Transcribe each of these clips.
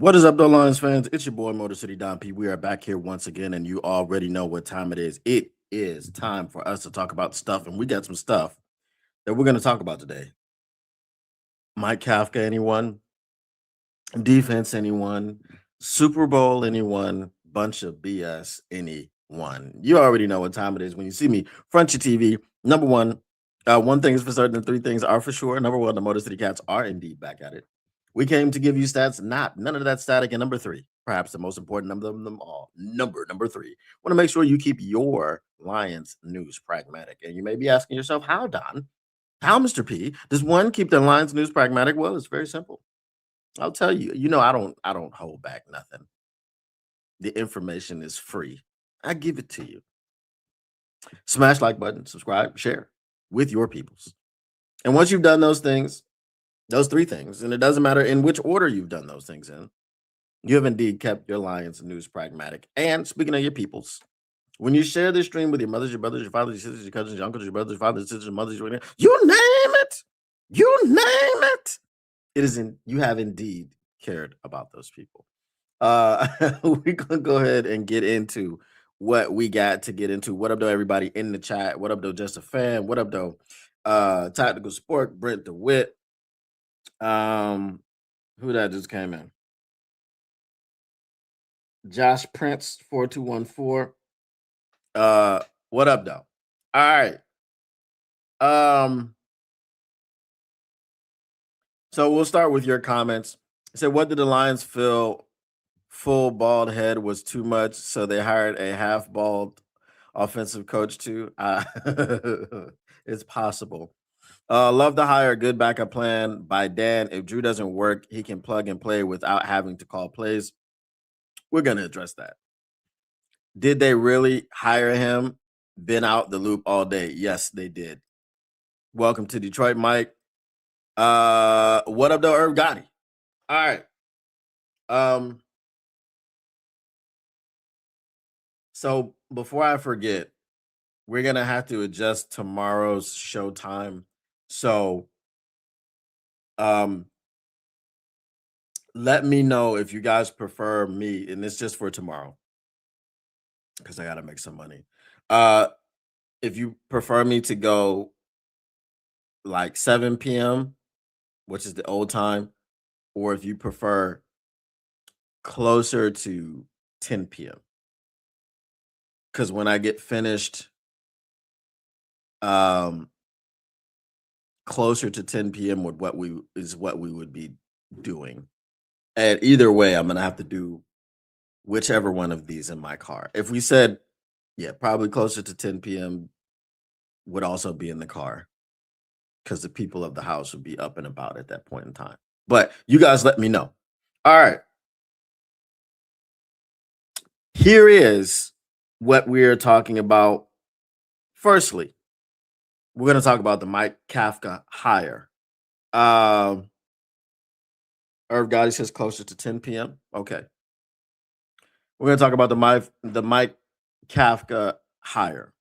What is up, though, Lions fans? It's your boy, Motor City Don P. We are back here once again, and you already know what time it is. It is time for us to talk about stuff, and we got some stuff that we're going to talk about today. Mike Kafka, anyone? Defense, anyone? Super Bowl, anyone? Bunch of BS, anyone? You already know what time it is when you see me front your TV. Number one, one thing is for certain, and three things are for sure. Number one, the Motor City Cats are indeed back at it. We came to give you stats, not none of that static. And number three, perhaps the most important number of them all, number three. Want to make sure you keep your Lions news pragmatic. And you may be asking yourself, how, Don? How, Mr. P, does one keep their Lions news pragmatic? Well, it's very simple. I'll tell you. I don't hold back nothing. The information is free. I give it to you. Smash like button, subscribe, share with your peoples. And once you've done those things, those three things, and it doesn't matter in which order you've done those things in, you have indeed kept your Lions news pragmatic. And speaking of your peoples, when you share this stream with your mothers, your brothers, your fathers, your sisters, your cousins, your uncles, your brothers, your fathers, your sisters, your mothers, you name it, it is in you have indeed cared about those people. We're gonna go ahead and get into what we got to get into. What up, though, everybody in the chat? What up, though, just a fan? What up, though? Tactical Sport, Brent DeWitt. Who that just came in? Josh Prince 4214. What up, though? All right. So we'll start with your comments. So, what did the Lions feel full bald head was too much, so they hired a half bald offensive coach too? It's possible. Love to hire a good backup plan by Dan. If Drew doesn't work, he can plug and play without having to call plays. We're going to address that. Did they really hire him? Been out the loop all day. Yes, they did. Welcome to Detroit, Mike. What up, though, Herb Gotti? All right. So before I forget, we're gonna have to adjust tomorrow's show time. So let me know if you guys prefer me, and it's just for tomorrow because I gotta make some money. If you prefer me to go like 7 p.m., which is the old time, or if you prefer closer to 10 p.m. Because when I get finished, um, closer to 10 p.m. with what we would be doing. And either way, I'm gonna have to do whichever one of these in my car. If we said, yeah, probably closer to 10 p.m. would also be in the car because the people of the house would be up and about at that point in time. But you guys let me know. All right. Here is what we're talking about. Firstly, we're going to talk about the Mike Kafka hire. Irv Gotti says closer to 10 p.m. Okay. We're going to talk about the Mike Kafka hire.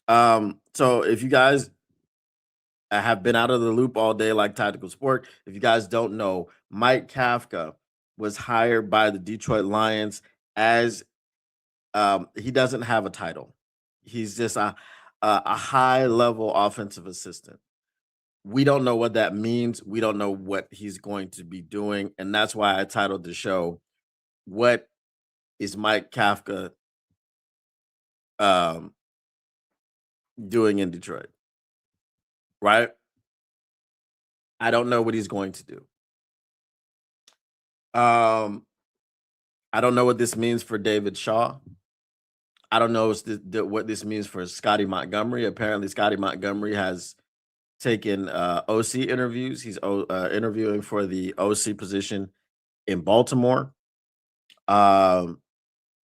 So if you guys have been out of the loop all day like Tactical Sport, if you guys don't know, Mike Kafka was hired by the Detroit Lions as he doesn't have a title. He's just a high level offensive assistant. We don't know what that means. We don't know what he's going to be doing, and that's why I titled the show "What is Mike Kafka um, doing in Detroit?" Right? I don't know what he's going to do. Um, I don't know what this means for David Shaw. I don't know what this means for Scotty Montgomery. Apparently, Scotty Montgomery has taken OC interviews. He's interviewing for the OC position in Baltimore. I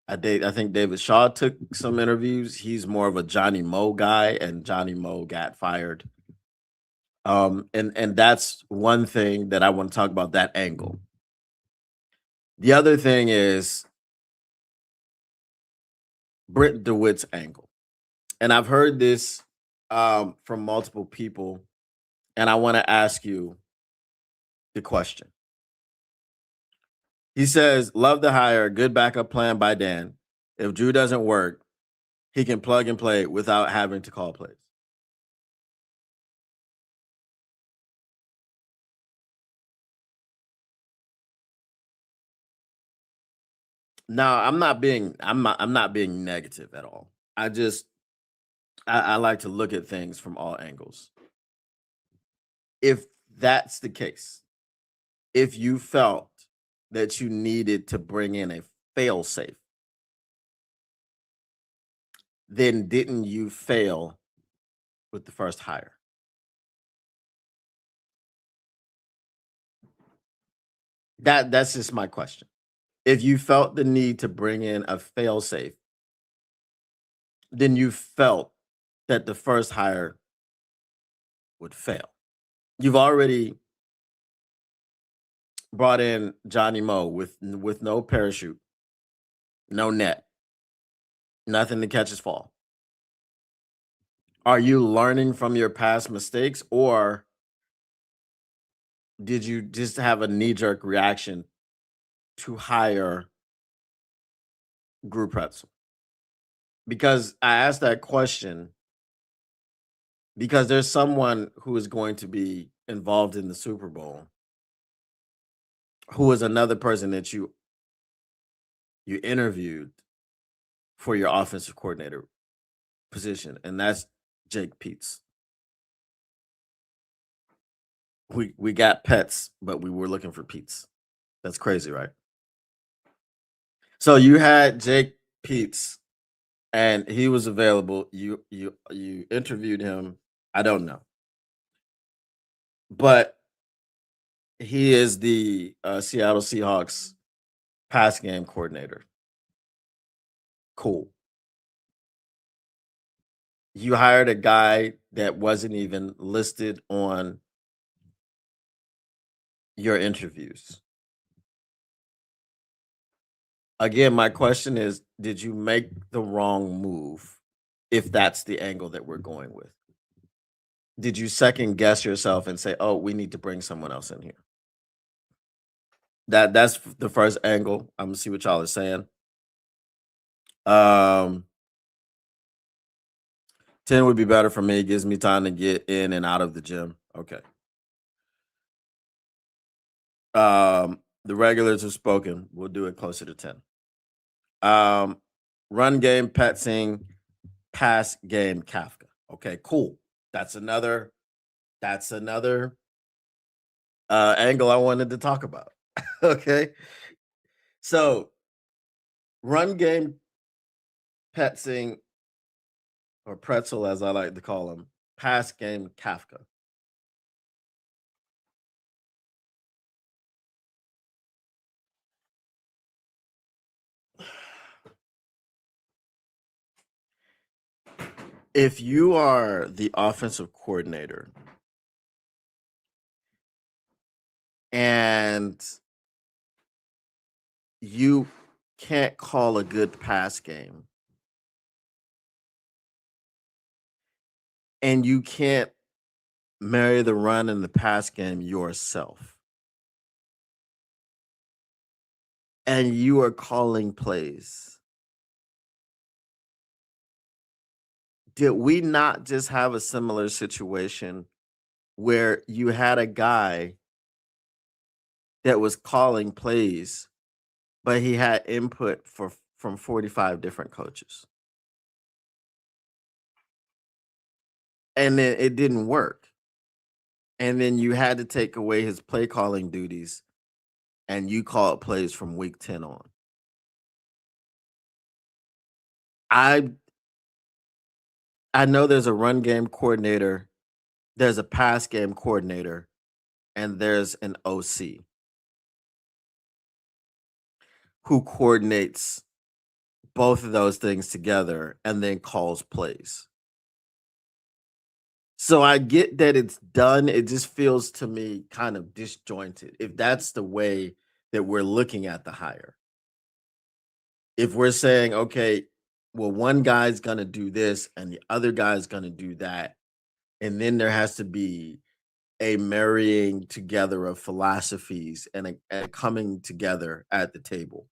think David Shaw took some interviews. He's more of a Johnny Moe guy, and Johnny Moe got fired. And that's one thing that I want to talk about, that angle. The other thing is Brent DeWitt's angle. And I've heard this from multiple people, and I want to ask you the question. He says, "Love the hire, good backup plan by Dan. If Drew doesn't work, he can plug and play without having to call plays." Now, I'm not being negative at all. I like to look at things from all angles. If that's the case, if you felt that you needed to bring in a fail safe, then didn't you fail with the first hire? That's just my question. If you felt the need to bring in a fail safe, then you felt that the first hire would fail. You've already brought in Johnny Moe with no parachute, no net, nothing to catch his fall. Are you learning from your past mistakes, or did you just have a knee jerk reaction to hire Group Pretzel? Because I asked that question because there's someone who is going to be involved in the Super Bowl who is another person that you interviewed for your offensive coordinator position, and that's Jake Peets. We got pets, but we were looking for Peets. That's crazy, right? So you had Jake Peets, and he was available. You interviewed him. I don't know, but he is the Seattle Seahawks pass game coordinator. Cool. You hired a guy that wasn't even listed on your interviews. Again, my question is, did you make the wrong move if that's the angle that we're going with? Did you second guess yourself and say, "Oh, we need to bring someone else in here"? The first angle. I'm gonna see what y'all are saying. Um, 10 would be better for me. It gives me time to get in and out of the gym. Okay. The regulars have spoken. We'll do it closer to 10. Um, run game, pet sing, pass game, Kafka. Okay, cool. That's another that's another angle I wanted to talk about. Okay. So run game, pet sing, or pretzel, as I like to call him, pass game, Kafka. If you are the offensive coordinator and you can't call a good pass game and you can't marry the run and the pass game yourself, and you are calling plays, did we not just have a similar situation where you had a guy that was calling plays, but he had input from 45 different coaches, and then it didn't work, and then you had to take away his play calling duties, and you called plays from week 10 on. I I know there's a run game coordinator, there's a pass game coordinator, and there's an OC who coordinates both of those things together and then calls plays. So I get that it's done. It just feels to me kind of disjointed if that's the way that we're looking at the hire. If we're saying, okay, well, one guy's going to do this and the other guy's going to do that. And then there has to be a marrying together of philosophies and a coming together at the table.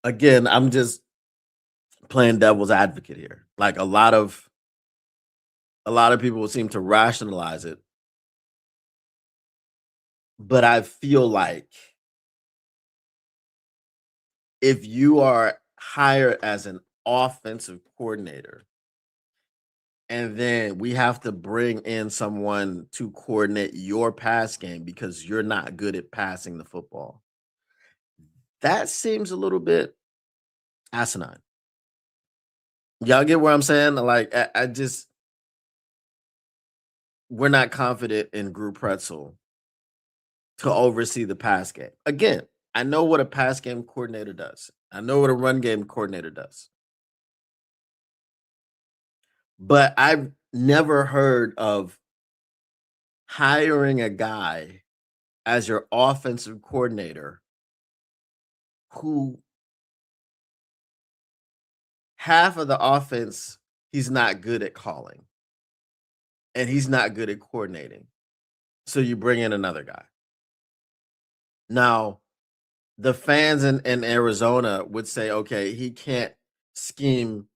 Again, I'm just playing devil's advocate here. Like a lot of people seem to rationalize it, but I feel like if you are hired as an offensive coordinator and then we have to bring in someone to coordinate your pass game because you're not good at passing the football. That seems a little bit asinine. Y'all get what I'm saying? Like, I just we're not confident in Group Pretzel to oversee the pass game. Again, I know what a pass game coordinator does. I know what a run game coordinator does. But I've never heard of hiring a guy as your offensive coordinator who half of the offense he's not good at calling and he's not good at coordinating. So you bring in another guy. Now, the fans in Arizona would say, okay, he can't scheme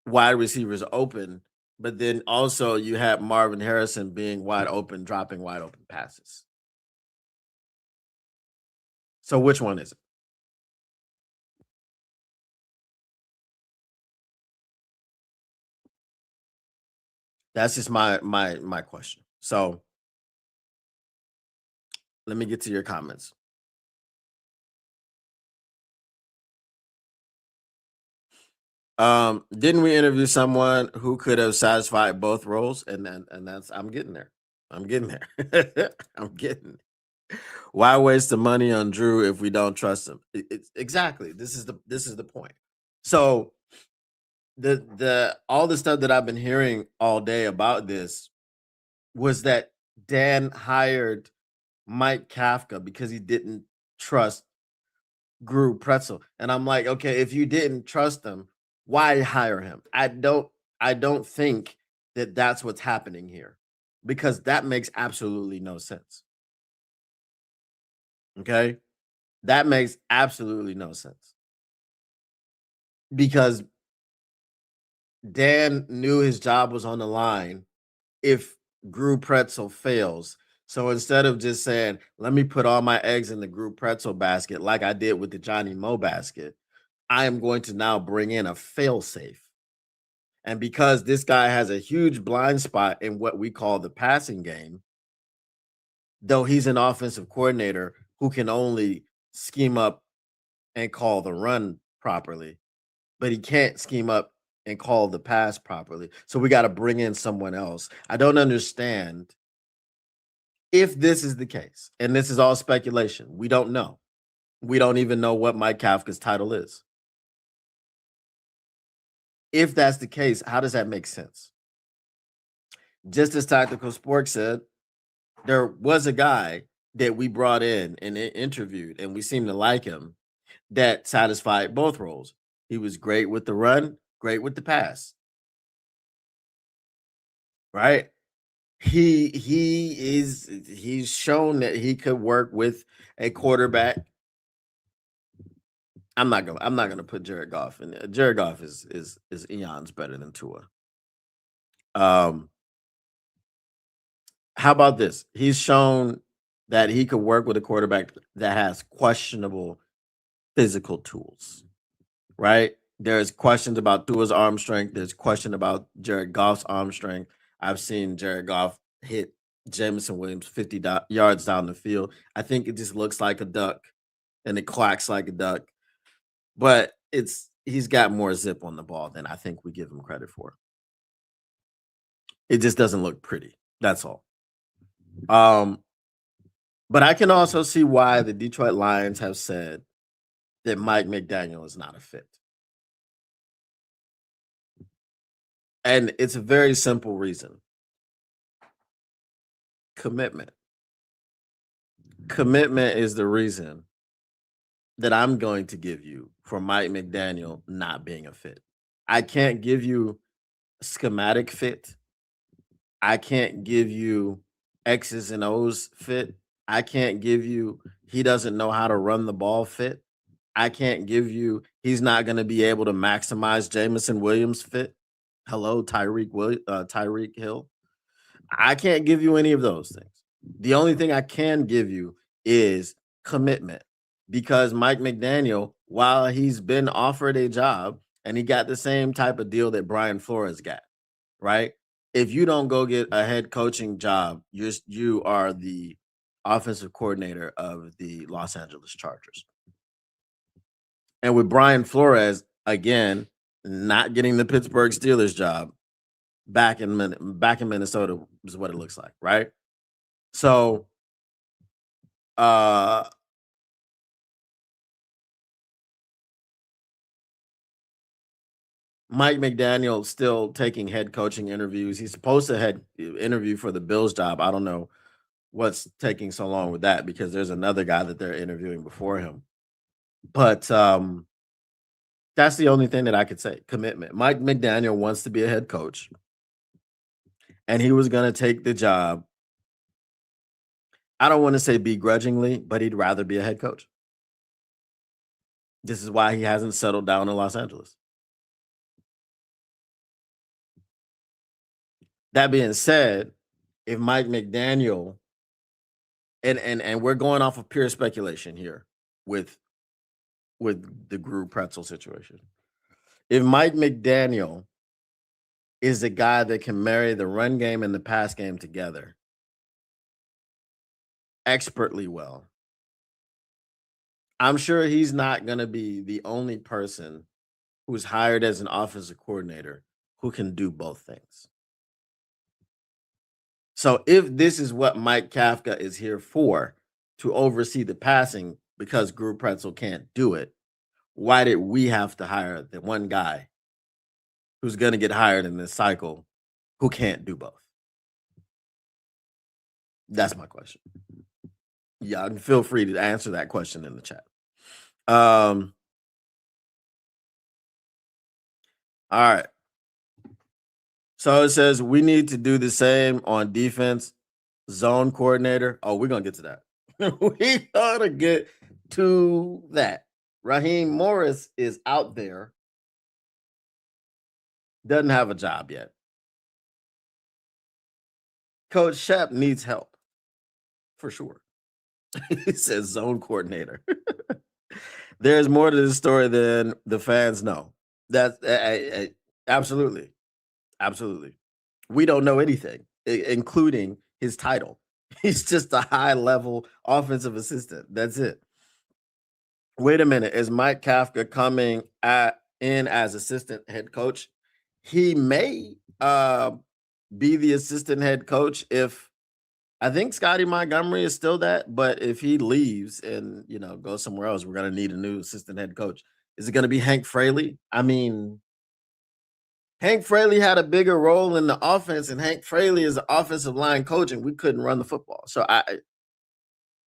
wide receivers open, but then also you have Marvin Harrison being wide open, dropping wide open passes. So which one is it? That's just my question. So let me get to your comments. Didn't we interview someone who could have satisfied both roles? And that's I'm getting there. I'm getting there. I'm getting. Why waste the money on Drew if we don't trust him? It's exactly. This is the point. So the all the stuff that I've been hearing all day about this was that Dan hired Mike Kafka because he didn't trust Gru Pretzel. And I'm like, okay, if you didn't trust him, why hire him? I don't think that that's what's happening here because that makes absolutely no sense. Okay? That makes absolutely no sense because Dan knew his job was on the line if Gru Pretzel fails. So instead of just saying, let me put all my eggs in the Gru Pretzel basket like I did with the Johnny Mo basket, I am going to now bring in a fail safe. And because this guy has a huge blind spot in what we call the passing game, though he's an offensive coordinator who can only scheme up and call the run properly, but he can't scheme up and call the pass properly. So we got to bring in someone else. I don't understand if this is the case, and this is all speculation. We don't know. We don't even know what Mike Kafka's title is. If that's the case, how does that make sense? Just as Tactical Sports said, there was a guy that we brought in and interviewed, and we seemed to like him that satisfied both roles. He was great with the run, great with the pass, right? He's shown that he could work with a quarterback. I'm not gonna put Jared Goff in there. Jared Goff is eons better than Tua. Um, how about this? He's shown that he could work with a quarterback that has questionable physical tools, right? There's questions about Tua's arm strength. There's question about Jared Goff's arm strength. I've seen Jared Goff hit Jameson Williams 50 yards down the field. I think it just looks like a duck and it quacks like a duck, but he's got more zip on the ball than I think we give him credit for. It just doesn't look pretty. That's all. Um, but I can also see why the Detroit Lions have said that Mike McDaniel is not a fit. And it's a very simple reason. Commitment. Commitment is the reason that I'm going to give you for Mike McDaniel not being a fit. I can't give you a schematic fit. I can't give you X's and O's fit. I can't give you he doesn't know how to run the ball fit. I can't give you he's not going to be able to maximize Jamison Williams fit. Hello, Tyreek Hill. I can't give you any of those things. The only thing I can give you is commitment because Mike McDaniel, while he's been offered a job and he got the same type of deal that Brian Flores got, right? If you don't go get a head coaching job, you are the offensive coordinator of the Los Angeles Chargers. And with Brian Flores, again, not getting the Pittsburgh Steelers job back in Minnesota is what it looks like, right? So uh Mike McDaniel still taking head coaching interviews. He's supposed to head interview for the Bills job. I don't know what's taking so long with that because there's another guy that they're interviewing before him. But that's the only thing that I could say. Commitment. Mike McDaniel wants to be a head coach, and he was going to take the job. I don't want to say begrudgingly, but he'd rather be a head coach. This is why he hasn't settled down in Los Angeles. That being said, if Mike McDaniel and we're going off of pure speculation here with the Gru Pretzel situation. If Mike McDaniel is the guy that can marry the run game and the pass game together expertly well, I'm sure he's not going to be the only person who's hired as an offensive coordinator who can do both things. So if this is what Mike Kafka is here for, to oversee the passing because Gru Pretzel can't do it, why did we have to hire the one guy who's going to get hired in this cycle who can't do both? That's my question. Yeah, and feel free to answer that question in the chat. Um, all right. So it says we need to do the same on defense, zone coordinator. Oh, we're gonna get to that. We gotta get to that. Raheem Morris is out there, doesn't have a job yet. Coach Shep needs help for sure. He says zone coordinator. There's more to the story than the fans know. That's absolutely, absolutely. We don't know anything, including his title. He's just a high level offensive assistant. That's it. Wait a minute. Is Mike Kafka coming in as assistant head coach? He may be the assistant head coach if I think Scotty Montgomery is still that, but if he leaves and goes somewhere else, we're gonna need a new assistant head coach. Is it gonna be Hank Fraley? I mean, Hank Fraley had a bigger role in the offense, and Hank Fraley is the offensive line coach, and we couldn't run the football. So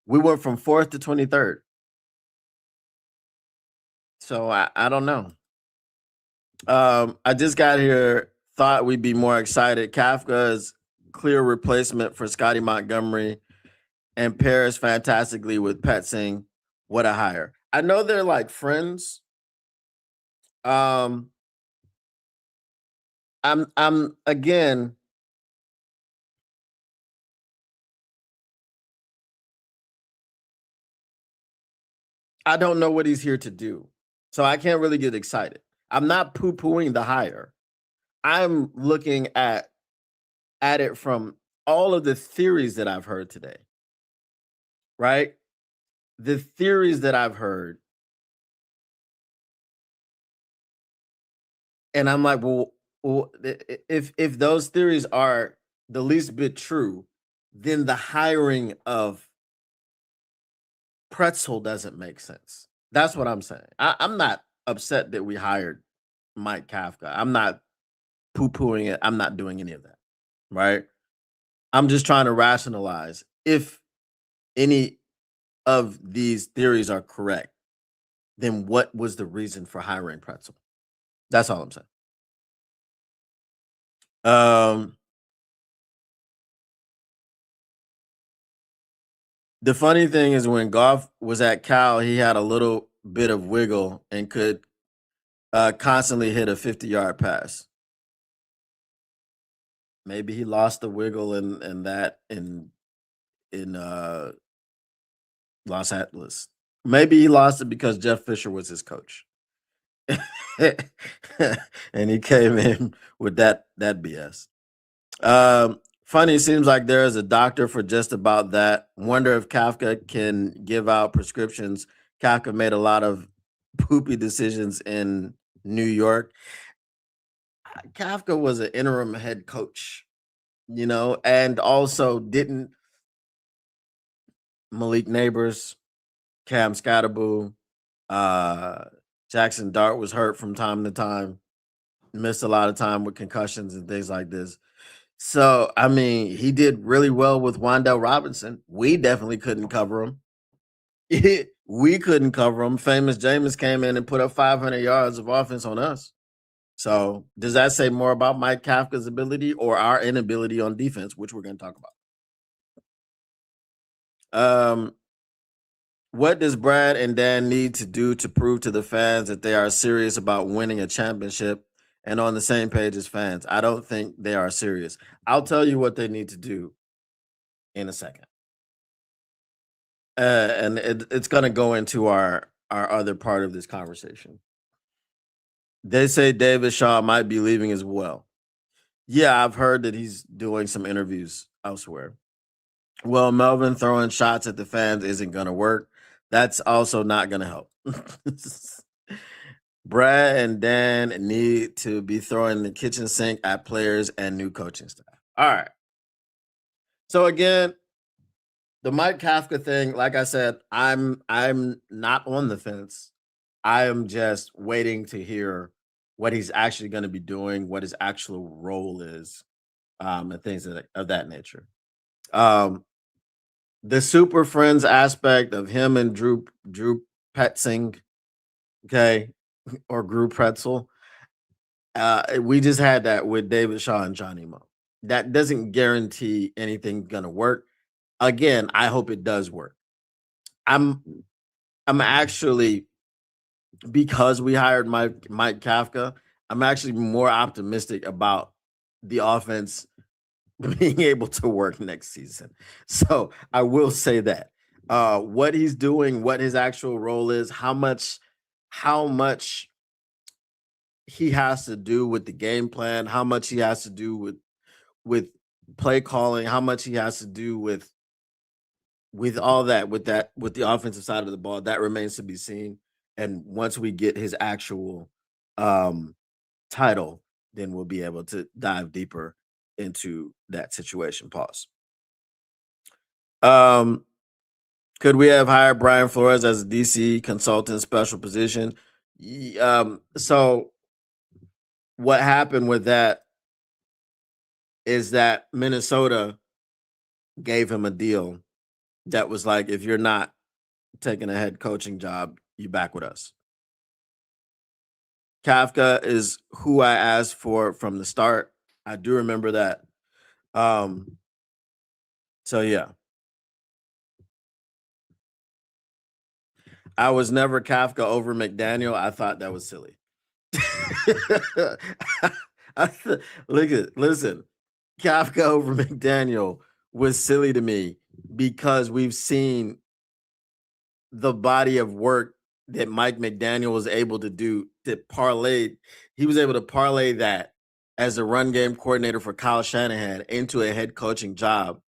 we went from 4th to 23rd. So I don't know. I just got here, thought we'd be more excited. Kafka's clear replacement for Scotty Montgomery and pairs fantastically with Pet Singh. What a hire. I know they're like friends. I'm again. I don't know what he's here to do. So I can't really get excited. I'm not poo-pooing the hire. I'm looking at it from all of the theories that I've heard today. Right? The theories that I've heard. And I'm like, well, if those theories are the least bit true, then the hiring of Pretzel doesn't make sense. That's what I'm saying. I'm not upset that we hired Mike Kafka. I'm not poo-pooing it. I'm not doing any of that. Right? I'm just trying to rationalize if any of these theories are correct, then what was the reason for hiring Pretzel? That's all I'm saying. The funny thing is when Goff was at Cal, he had a little bit of wiggle and could constantly hit a 50-yard pass. Maybe he lost the wiggle in that in Los Angeles. Maybe he lost it because Jeff Fisher was his coach. And he came in with that BS. Funny, seems like there is a doctor for just about that. Wonder if Kafka can give out prescriptions. Kafka made a lot of poopy decisions in New York. Kafka was an interim head coach, and also didn't Malik Neighbors, Cam Scatterboo, uh, Jackson Dart was hurt from time to time, missed a lot of time with concussions and things like this. So, I mean, he did really well with Wandell Robinson. We definitely couldn't cover him. We couldn't cover him. Famous Jameis came in and put up 500 yards of offense on us. So, does that say more about Mike Kafka's ability or our inability on defense, which we're going to talk about? What does Brad and Dan need to do to prove to the fans that they are serious about winning a championship and on the same page as fans? I don't think they are serious. I'll tell you what they need to do in a second. And it's going to go into our other part of this conversation. They say David Shaw might be leaving as well. Yeah, I've heard that he's doing some interviews elsewhere. Well, Melvin throwing shots at the fans isn't going to work. That's also not going to help. Brad and Dan need to be throwing the kitchen sink at players and new coaching staff. All right. So again, the Mike Kafka thing, like I said, I'm not on the fence. I am just waiting to hear what he's actually going to be doing, what his actual role is, and things of that nature. The Super Friends aspect of him and Drew Petzing, okay, or Drew Pretzel. We just had that with David Shaw and Johnny Mo. That doesn't guarantee anything's gonna work. Again, I hope it does work. I'm I'm actually, because we hired Mike Kafka, I'm actually more optimistic about the offense being able to work next season. So I will say that. What he's doing, what his actual role is, how much he has to do with the game plan, how much he has to do with play calling, how much he has to do with all that, with the offensive side of the ball, that remains to be seen. And once we get his actual um title, then we'll be able to dive deeper into that situation. Pause. Um, could we have hired Brian Flores as a DC consultant special position? So what happened with that is that Minnesota gave him a deal that was like, if you're not taking a head coaching job, you back with us. Kafka is who I asked for from the start. I do remember that. Um, so yeah, I was never Kafka over McDaniel. I thought that was silly. Listen, Kafka over McDaniel was silly to me because we've seen the body of work that Mike McDaniel was able to do to parlay. He was able to parlay that as a run game coordinator for Kyle Shanahan into a head coaching job.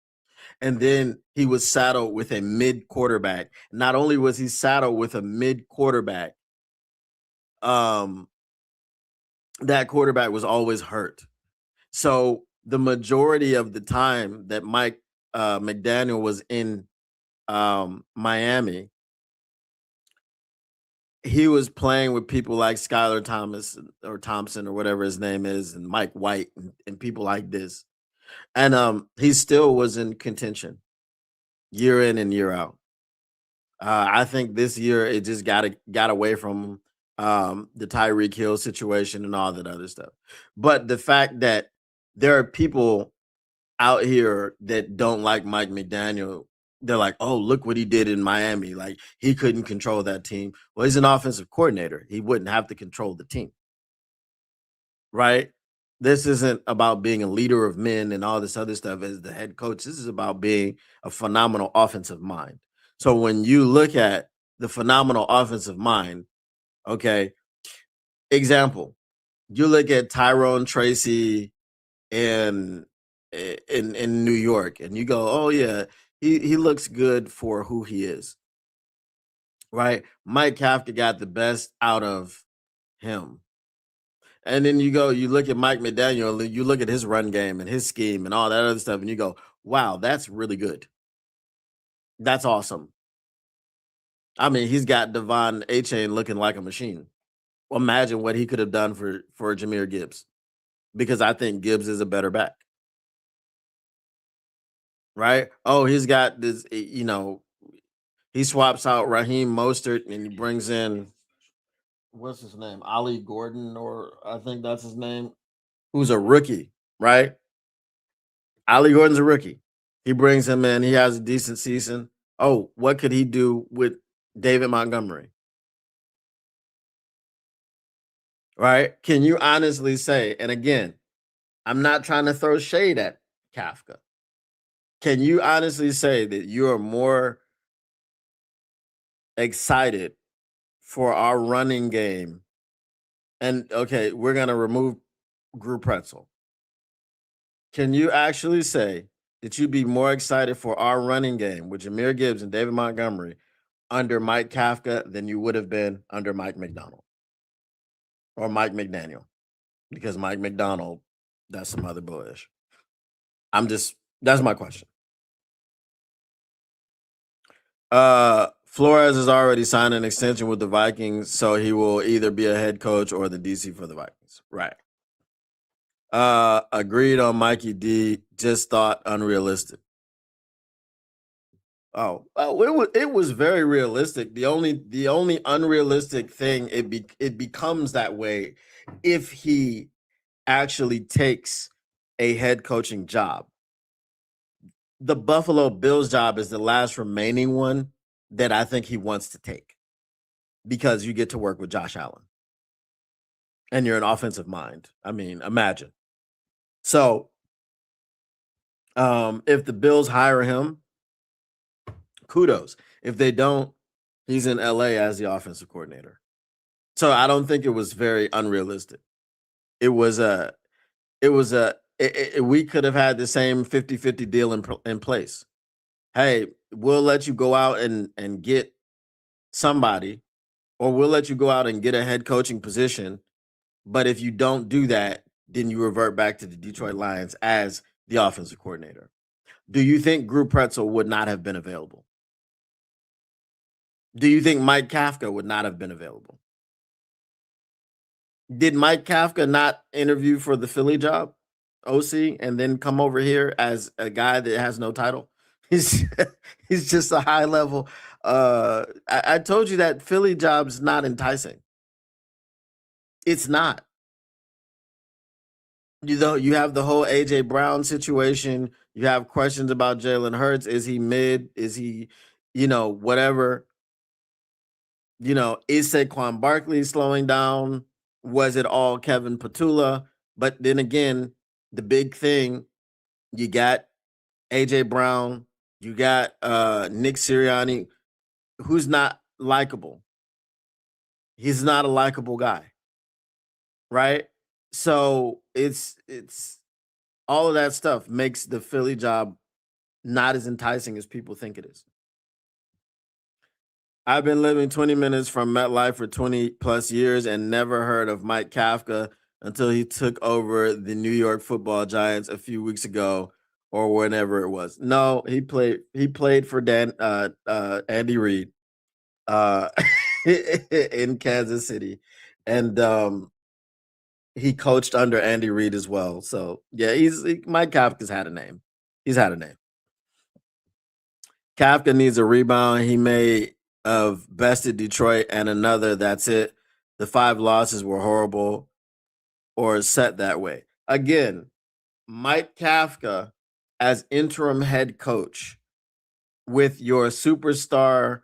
And then he was saddled with a mid quarterback. Not only was he saddled with a mid quarterback, um, that quarterback was always hurt. So the majority of the time that Mike McDaniel was in Miami, he was playing with people like Skylar Thomas or Thompson or whatever his name is, and Mike White and people like this. And he still was in contention year in and year out. I think this year it just got away from the Tyreek Hill situation and all that other stuff. But the fact that there are people out here that don't like Mike McDaniel They're like, "Oh, look what he did in Miami. Like he couldn't control that team." Well, he's an offensive coordinator. He wouldn't have to control the team, right? This isn't about being a leader of men and all this other stuff as the head coach. This is about being a phenomenal offensive mind. So when you look at the phenomenal offensive mind, okay, example, you look at Tyrone Tracy in in New York, and you go, "Oh yeah, he looks good for who he is." Right? Mike Kafka got the best out of him. And then you go, you look at Mike McDaniel, and you look at his run game and his scheme and all that other stuff, and you go, "Wow, that's really good. That's awesome." I mean, he's got Devon A Chain looking like a machine. Imagine what he could have done for Jameer Gibbs, because I think Gibbs is a better back, right? Oh, he's got this, he swaps out Raheem Mostert and he brings in, what's his name? Ollie Gordon, or I think that's his name, who's a rookie, right? Ollie Gordon's a rookie. He brings him in. He has a decent season. Oh, what could he do with David Montgomery? Right? Can you honestly say, and again, I'm not trying to throw shade at Kafka. Can you honestly say that you are more excited for our running game? And okay, we're going to remove Group Pretzel. Can you actually say that you'd be more excited for our running game with Jameer Gibbs and David Montgomery under Mike Kafka than you would have been under Mike McDonald or Mike McDaniel? Because Mike McDonald, that's some other bullish. That's my question. Flores has already signed an extension with the Vikings, so he will either be a head coach or the DC for the Vikings. Right. Agreed on Mikey D. Just thought unrealistic. Oh, it was very realistic. The only unrealistic thing, it becomes that way if he actually takes a head coaching job. The Buffalo Bills job is the last remaining one that I think he wants to take, because you get to work with Josh Allen and you're an offensive mind. I mean, imagine. So, if the Bills hire him, kudos. If they don't, he's in LA as the offensive coordinator. So I don't think it was very unrealistic. It was a we could have had the same 50-50 deal in place. Hey, we'll let you go out and get somebody, or we'll let you go out and get a head coaching position. But if you don't do that, then you revert back to the Detroit Lions as the offensive coordinator. Do you think Group Pretzel would not have been available? Do you think Mike Kafka would not have been available? Did Mike Kafka not interview for the Philly job, OC, and then come over here as a guy that has no title? He's he's just a high level. I told you that Philly job's not enticing. It's not. You have the whole AJ Brown situation. You have questions about Jalen Hurts. Is he mid? Is he, whatever? Is Saquon Barkley slowing down? Was it all Kevin Patula? But then again, the big thing, you got AJ Brown, you got Nick Sirianni, who's not likable. He's not a likable guy, right? So it's all of that stuff makes the Philly job not as enticing as people think it is. I've been living 20 minutes from MetLife for 20 plus years and never heard of Mike Kafka until he took over the New York Football Giants a few weeks ago, or whenever it was. No, he played for Andy Reid uh in Kansas City. And he coached under Andy Reid as well. So yeah, Mike Kafka's had a name. He's had a name. Kafka needs a rebound. He may have bested Detroit and another. That's it. The 5 losses were horrible or set that way. Again, Mike Kafka as interim head coach with your superstar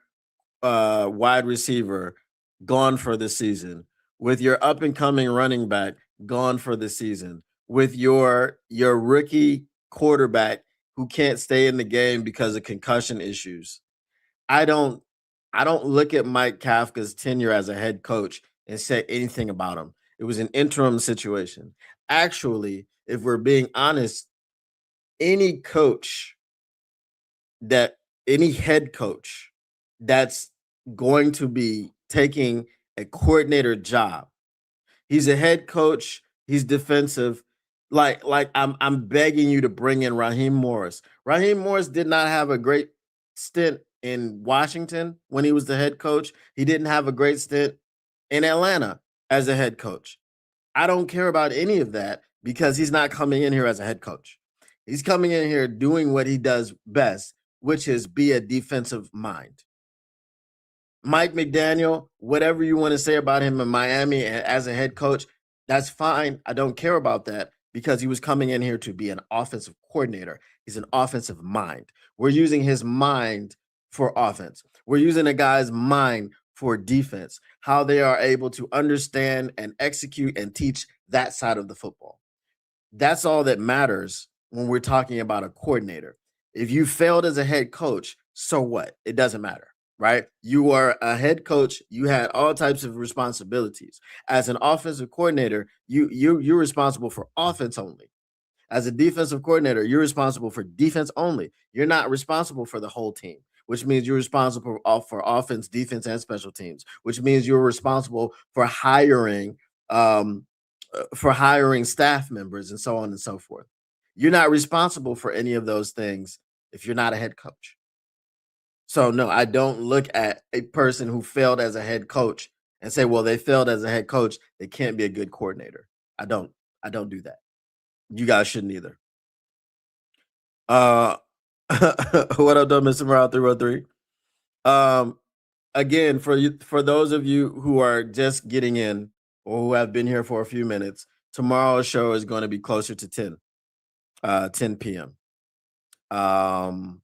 wide receiver gone for the season, with your up and coming running back gone for the season, with your rookie quarterback who can't stay in the game because of concussion issues. I don't I don't look at Mike Kafka's tenure as a head coach and say anything about him. It was an interim situation. Actually, if we're being honest, any coach that any head coach that's going to be taking a coordinator job. He's a head coach, he's defensive. Like I'm begging you to bring in Raheem Morris. Raheem Morris did not have a great stint in Washington when he was the head coach. He didn't have a great stint in Atlanta as a head coach. I don't care about any of that because he's not coming in here as a head coach. He's coming in here doing what he does best, which is be a defensive mind. Mike McDaniel, whatever you want to say about him in Miami as a head coach, that's fine. I don't care about that because he was coming in here to be an offensive coordinator. He's an offensive mind. We're using his mind for offense. We're using a guy's mind for defense, how they are able to understand and execute and teach that side of the football. That's all that matters when we're talking about a coordinator. If you failed as a head coach, so what? It doesn't matter, right? You are a head coach. You had all types of responsibilities. As an offensive coordinator, you're responsible for offense only. As a defensive coordinator, you're responsible for defense only. You're not responsible for the whole team, which means you're responsible for offense, defense, and special teams, which means you're responsible um, for hiring staff members and so on and so forth. You're not responsible for any of those things if you're not a head coach. So no, I don't look at a person who failed as a head coach and say, well, they failed as a head coach, they can't be a good coordinator. I don't. I don't do that. You guys shouldn't either. Uh what up, though, Mr. Morale 313? Um again, for those of you who are just getting in or who have been here for a few minutes, tomorrow's show is going to be closer to 10 p.m. Um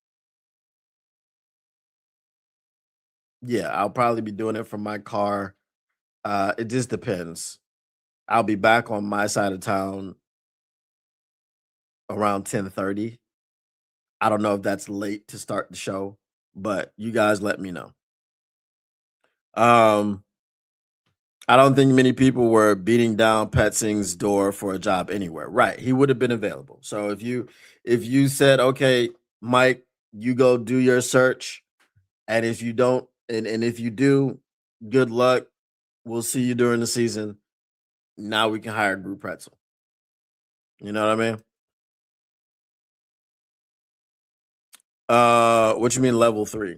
yeah, I'll probably be doing it from my car. It just depends. I'll be back on my side of town around 10:30. I don't know if that's late to start the show, but you guys let me know. Um I don't think many people were beating down Pat Singh's door for a job anywhere. Right. He would have been available. So if you said, okay, Mike, you go do your search, and if you don't, and if you do, good luck. We'll see you during the season. Now we can hire Group Pretzel. You know what I mean? What you mean level three?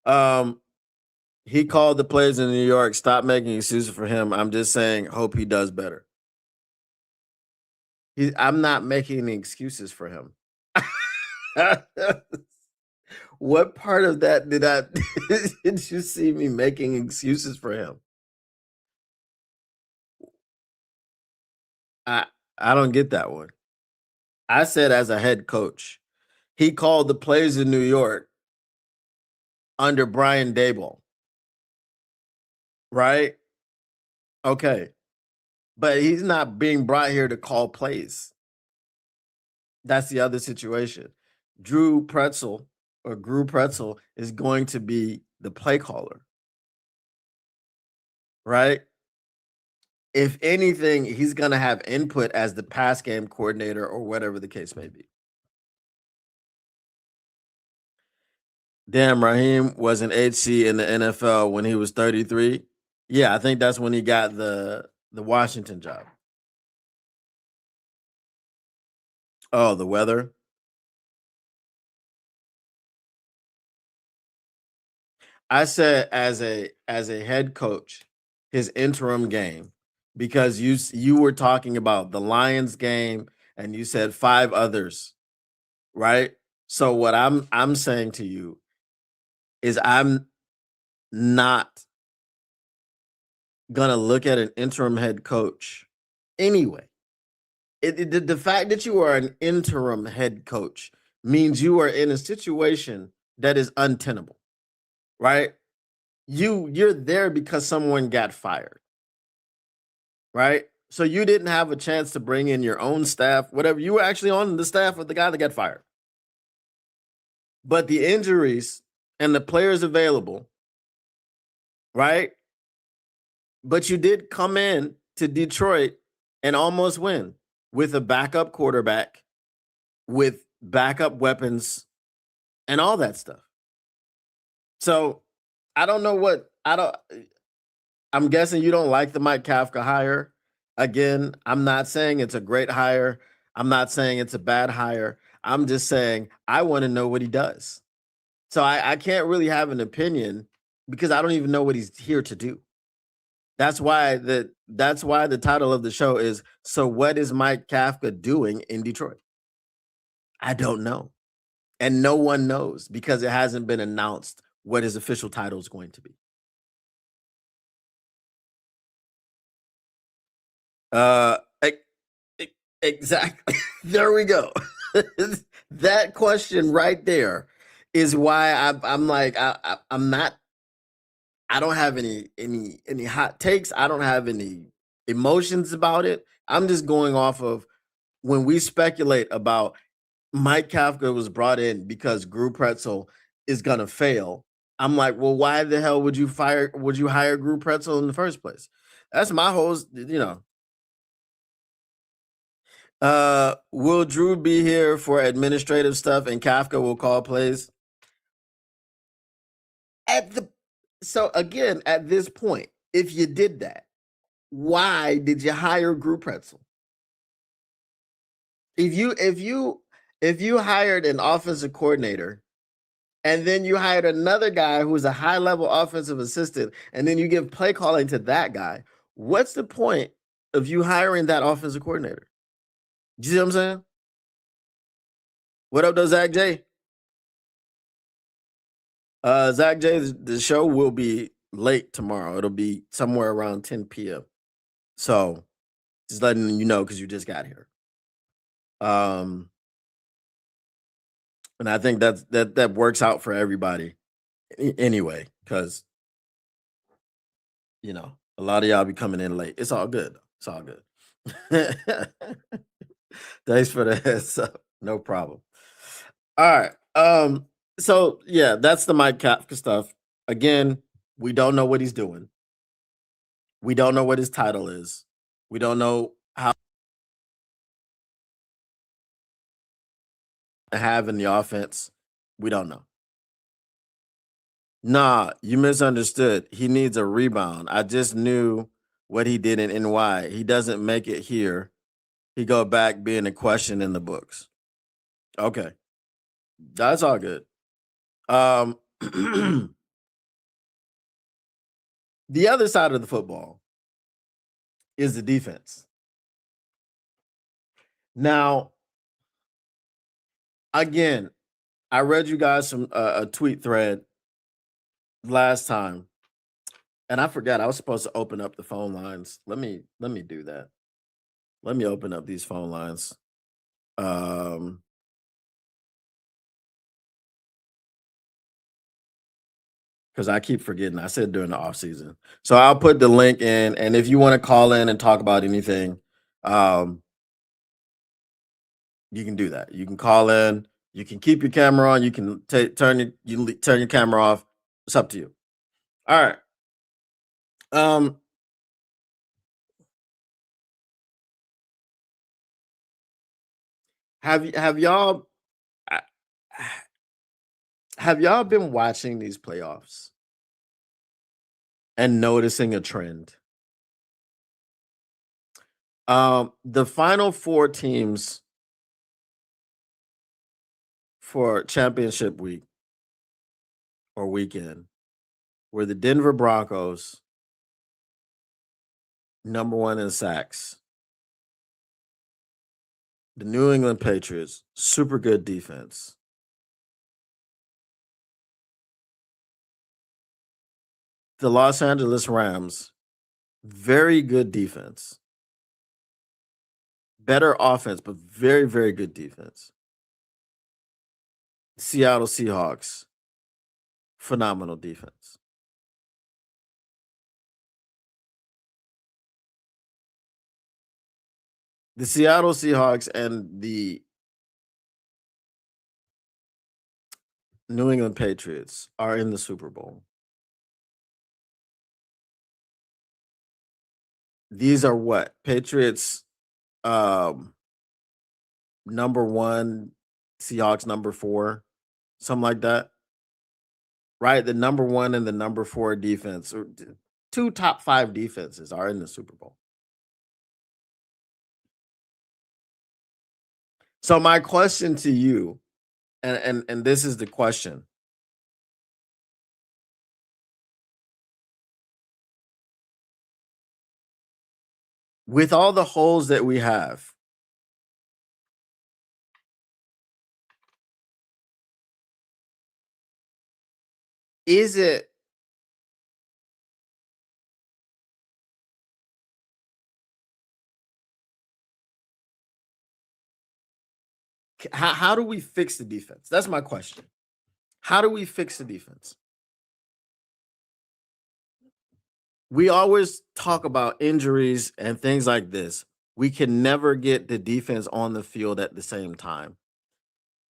Um, he called the players in New York, stop making excuses for him. I'm just saying, hope he does better. I'm not making any excuses for him. What part of that did I did you see me making excuses for him? I I don't get that one. I said as a head coach, he called the players in New York under Brian Daboll, right? Okay, but he's not being brought here to call plays. That's the other situation. Drew Pretzel is going to be the play caller, right? If anything, he's going to have input as the pass game coordinator or whatever the case may be. Damn, Raheem was an HC in the NFL when he was 33. Yeah, I think that's when he got the Washington job. Oh, the weather. I said as a head coach, his interim game, because you were talking about the Lions game and you said five others, right? So what I'm saying to you is I'm not gonna look at an interim head coach anyway The fact that you are an interim head coach means you are in a situation that is untenable, right? You're there because someone got fired, right? So you didn't have a chance to bring in your own staff, whatever. You were actually on the staff of the guy that got fired. But the injuries and the players available, right? But you did come in to Detroit and almost win with a backup quarterback, with backup weapons, and all that stuff. So I don't know what I don't. I'm guessing you don't like the Mike Kafka hire. Again, I'm not saying it's a great hire. I'm not saying it's a bad hire. I'm just saying I want to know what he does. So I can't really have an opinion because I don't even know what he's here to do. That's why the title of the show is So What is Mike Kafka doing in Detroit? I don't know. And no one knows because it hasn't been announced what his official title is going to be. Uh, e- exactly. There we go. That question right there is why I'm like I'm not. I don't have any hot takes. I don't have any emotions about it. I'm just going off of when we speculate about Mike Kafka was brought in because Gru Pretzel is gonna fail. I'm like, well, why the hell would you fire? Would you hire Gru Pretzel in the first place? That's my whole, will Drew be here for administrative stuff and Kafka will call plays? At the so again, at this point, if you did that, why did you hire Gru Pretzel? If you hired an offensive coordinator and then you hired another guy who's a high level offensive assistant, and then you give play calling to that guy, what's the point of you hiring that offensive coordinator? Do you see what I'm saying? What up, though, Zach J? Zach J, the show will be late tomorrow. It'll be somewhere around 10 p.m. So just letting you know because you just got here. Um, and I think that works out for everybody anyway, because a lot of y'all be coming in late. It's all good. It's all good. Thanks for the heads up. No problem. All right. So yeah, that's the Mike Kafka stuff. Again, we don't know what he's doing. We don't know what his title is. We don't know how to have in the offense. We don't know. Nah, you misunderstood. He needs a rebound. I just knew what he did in NY. He doesn't make it here. He go back being a question in the books. Okay. That's all good. Um the other side of the football is the defense. Now, again, I read you guys some a tweet thread last time, and I forgot I was supposed to open up the phone lines. Let me do that. Let me open up these phone lines. Um, because I keep forgetting. I said during the off season, so I'll put the link in, and if you want to call in and talk about anything, um, you can do that. You can call in. You can keep your camera on. You can turn your camera off. It's up to you. All right. Um, have y'all uh, have y'all been watching these playoffs and noticing a trend? The final four teams for championship week or weekend were the Denver Broncos, number one in sacks, the New England Patriots, super good defense, the Los Angeles Rams, very good defense, better offense, but very, very good defense. Seattle Seahawks, phenomenal defense. The Seattle Seahawks and the New England Patriots are in the Super Bowl. These are what? Patriots number 1, Seahawks number 4, something like that. Right? The number 1 and the number 4 defense, or 2 top 5 defenses are in the Super Bowl. So my question to you, and this is the question. With all the holes that we have, is it how do we fix the defense? That's my question. How do we fix the defense? We always talk about injuries and things like this. We can never get the defense on the field at the same time.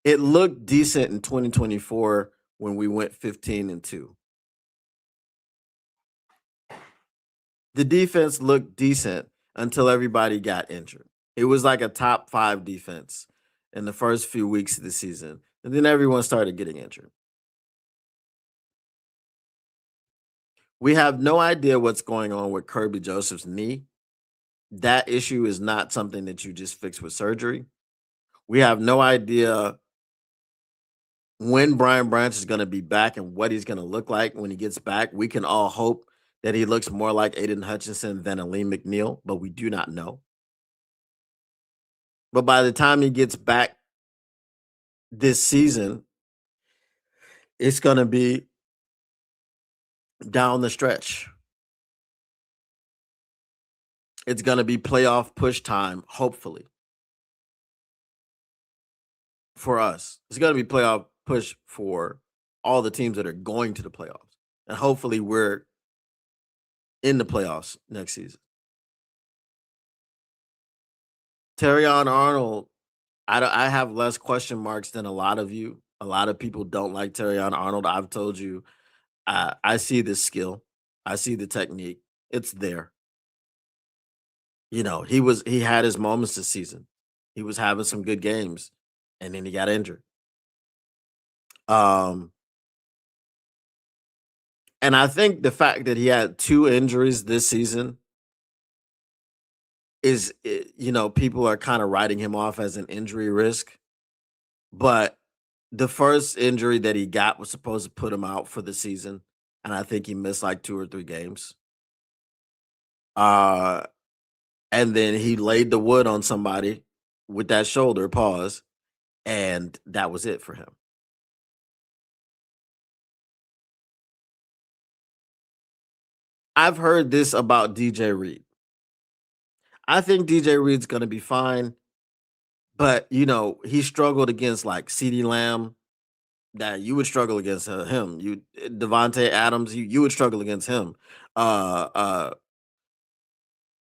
It looked decent in 2024 when we went 15-2. The defense looked decent until everybody got injured. It was like a top 5 defense in the first few weeks of the season, and then everyone started getting injured. We have no idea what's going on with Kirby Joseph's knee. That issue is not something that you just fix with surgery. We have no idea when Brian Branch is going to be back and what he's going to look like when he gets back. We can all hope that he looks more like Aiden Hutchinson than Aleem McNeil, but we do not know. But by the time he gets back this season, it's going to be down the stretch. It's going to be playoff push time, hopefully, for us. It's going to be playoff push for all the teams that are going to the playoffs. And hopefully we're in the playoffs next season. Terrion Arnold, I have less question marks than a lot of you. A lot of people don't like Terrion Arnold. I've told you, I see the skill. I see the technique. It's there. You know, he had his moments this season. He was having some good games, and then he got injured. Um, and I think the fact that he had 2 injuries this season is, people are kind of writing him off as an injury risk. But the first injury that he got was supposed to put him out for the season, and I think he missed like 2 or 3 games. Uh, and then he laid the wood on somebody with that shoulder, pause, and that was it for him. I've heard this about DJ Reed. I think DJ Reed's going to be fine, but he struggled against like CeeDee Lamb. That you would struggle against him. You Devontae Adams, you would struggle against him. Uh, uh,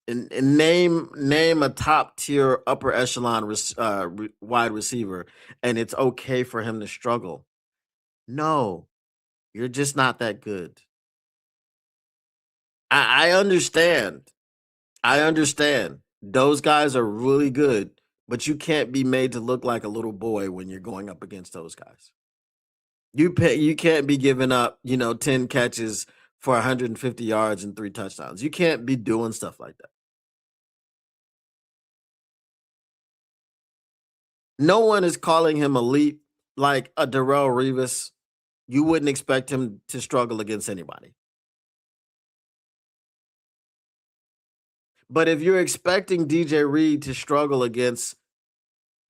and name a top tier upper echelon wide receiver, and it's okay for him to struggle. No, you're just not that good. I understand. I understand. Those guys are really good, but you can't be made to look like a little boy when you're going up against those guys. You can't be giving up, 10 catches for 150 yards and 3 touchdowns. You can't be doing stuff like that. No one is calling him elite like a Darrell Revis. You wouldn't expect him to struggle against anybody. But if you're expecting DJ Reed to struggle against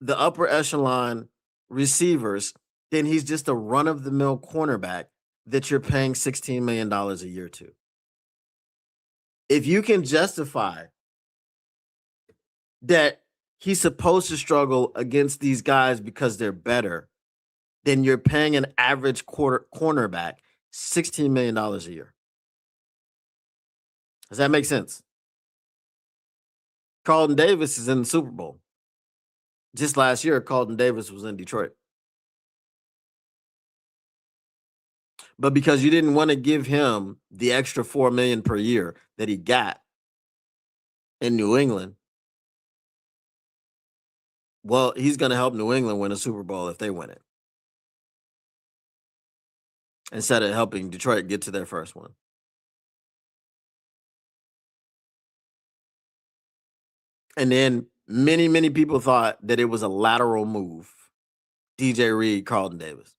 the upper echelon receivers, then he's just a run of the mill cornerback that you're paying $16 million a year to. If you can justify that He's supposed to struggle against these guys because they're better. Then you're paying an average cornerback $16 million a year. Does that make sense? Carlton Davis is in the Super Bowl. Just last year, Carlton Davis was in Detroit. But because you didn't want to give him the extra $4 million per year that he got in New England, well, he's going to help New England win a Super Bowl if they win it, instead of helping Detroit get to their first one. And then many people thought that it was a lateral move. DJ Reed, Carlton Davis.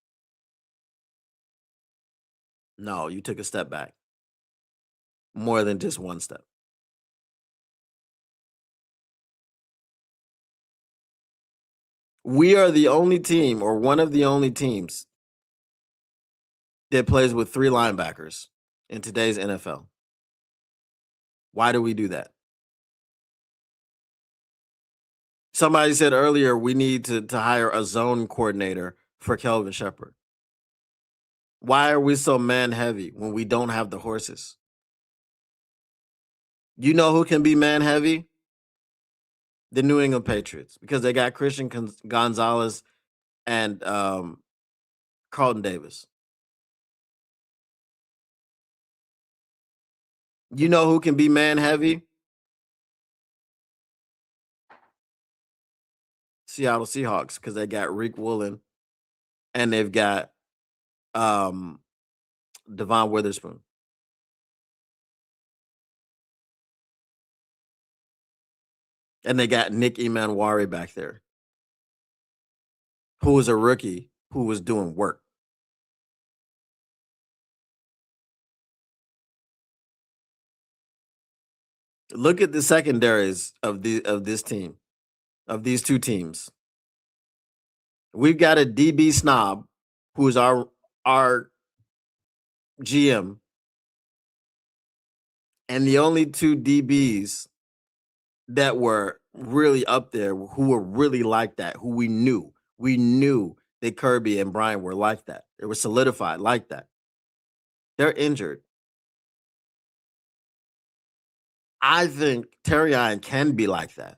No, you took a step back. More than just one step. We are the only team, or one of the only teams, that plays with 3 linebackers in today's NFL. Why do we do that? Somebody said earlier we need to hire a zone coordinator for Kelvin Shepherd. Why are we so man heavy when we don't have the horses? You know who can be man heavy? The New England Patriots, because they got Christian Gonzalez and Carlton Davis. You know who can be man heavy? Seattle Seahawks, because they got Rick Woolen and they've got Devon Witherspoon. And they got Nick Emanwari back there, who was a rookie who was doing work. Look at the secondaries of this team, of these two teams. We've got a DB snob who is our GM, and the only 2 DBs that were really up there, who were really like that, who we knew that Kirby and Brian were like that. They were solidified like that. They're injured. I think Terrion can be like that.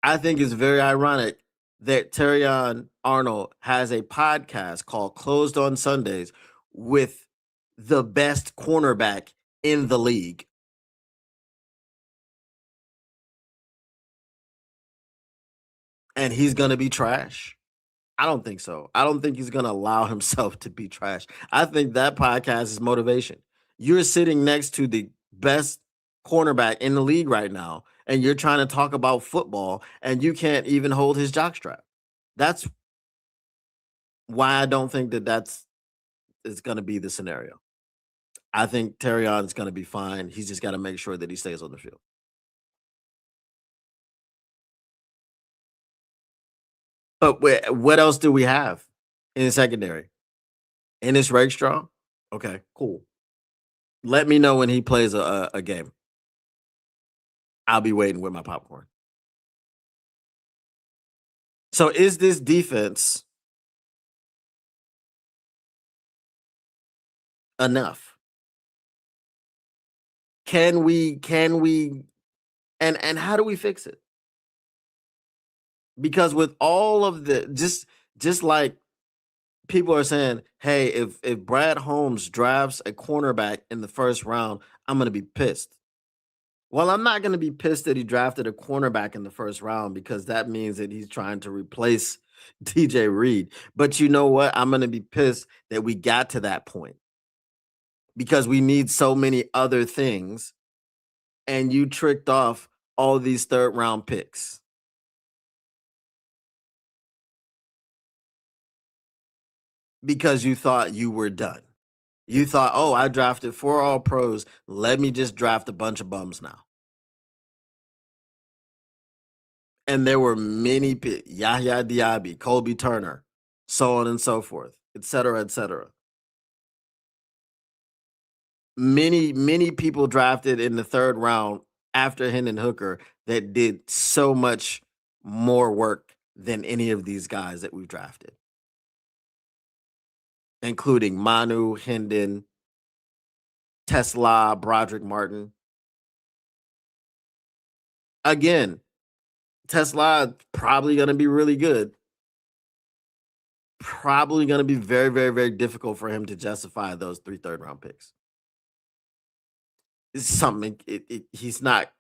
I think it's very ironic that Terrion Arnold has a podcast called Closed on Sundays with the best cornerback in the league. And he's going to be trash. I don't think so. I don't think he's going to allow himself to be trash. I think that podcast is motivation. You're sitting next to the best cornerback in the league right now, and you're trying to talk about football, and you can't even hold his jockstrap. That's why I don't think that's going to be the scenario. I think Terrion is going to be fine. He's just got to make sure that he stays on the field. But what else do we have in the secondary? Ennis Rakestraw? Okay, cool. Let me know when he plays a game. I'll be waiting with my popcorn. So is this defense enough? Can we and how do we fix it? Because with all of the just like people are saying, hey, if Brad Holmes drafts a cornerback in the first round, I'm gonna be pissed. Well, I'm not gonna be pissed that he drafted a cornerback in the first round, because that means that he's trying to replace DJ Reed. But you know what? I'm gonna be pissed that we got to that point, because we need so many other things, and you tricked off all these third round picks. Because you thought you were done. You thought, oh, I drafted 4 all pros. Let me just draft a bunch of bums now. And there were many Yahya Diaby, Colby Turner, so on and so forth, et cetera, et cetera. Many people drafted in the third round after Hendon Hooker that did so much more work than any of these guys that we've drafted, including Manu, Hendon, Tesla, Broderick Martin. Again, Tesla probably going to be really good. Probably going to be very, very, very difficult for him to justify those 3 third-round picks. It's something he's not.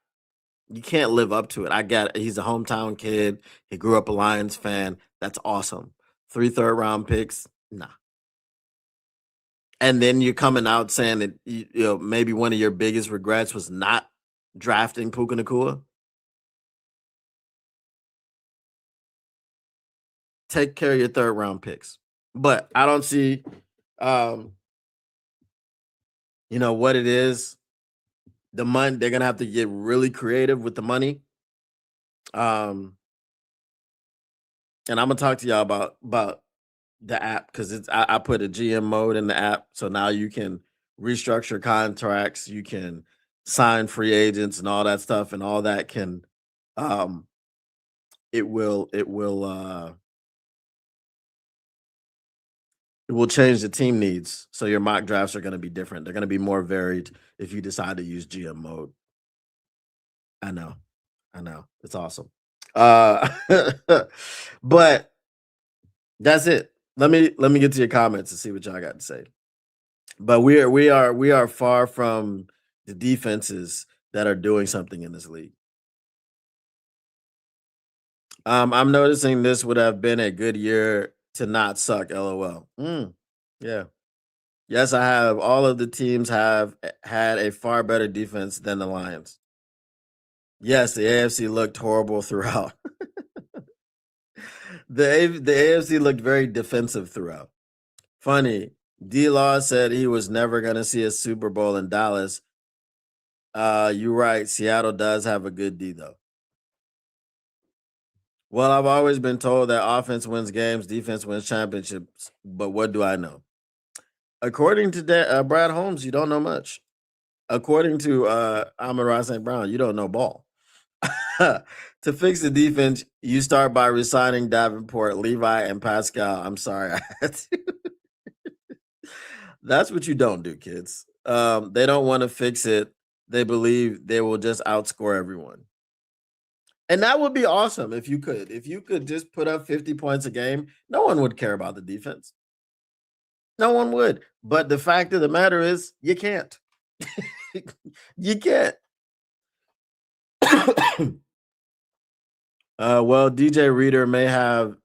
You can't live up to it. I get it. He's a hometown kid. He grew up a Lions fan. That's awesome. 3 third-round picks, nah. And then you're coming out saying that maybe one of your biggest regrets was not drafting Puka Nacua. Take care of your third-round picks. But I don't see, what it is. The money, they're gonna have to get really creative with the money. And I'm gonna talk to y'all about the app because I put a GM mode in the app, so now you can restructure contracts, you can sign free agents and all that stuff, and all that can um it will change the team needs. So your mock drafts are gonna be different. They're gonna be more varied if you decide to use GM mode. I know. I know. It's awesome. Uh but that's it. Let me get to your comments and see what y'all got to say. But we are far from the defenses that are doing something in this league. I'm noticing this would have been a good year to not suck. LOL. Yeah. Yes, I have. All of the teams have had a far better defense than the Lions. Yes, the AFC looked horrible throughout. The AFC looked very defensive throughout. Funny. D-Law said he was never going to see a Super Bowl in Dallas. You're right. Seattle does have a good D, though. Well, I've always been told that offense wins games, defense wins championships. But what do I know? According to Brad Holmes, you don't know much. According to Amon-Ra St. Brown, you don't know ball. To fix the defense, you start by resigning Davenport, Levi, and Pascal. I'm sorry. I had to. That's what you don't do, kids. They don't want to fix it. They believe they will just outscore everyone. And that would be awesome if you could. If you could just put up 50 points a game, no one would care about the defense. No one would. But the fact of the matter is, you can't. You can't. Well, DJ Reader may have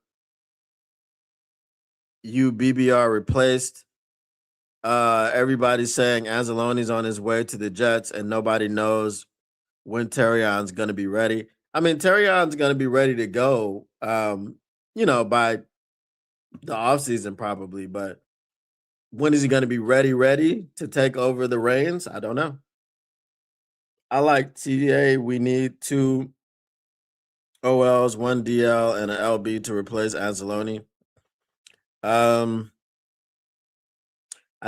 BBR replaced. Everybody's saying Anzalone's on his way to the Jets, and nobody knows when Terrion's going to be ready. I mean, Terrion's going to be ready to go, by the offseason probably. But when is he going to be ready to take over the reins? I don't know. I like TDA. We need 2 OLs, 1 DL, and an LB to replace Anzalone. I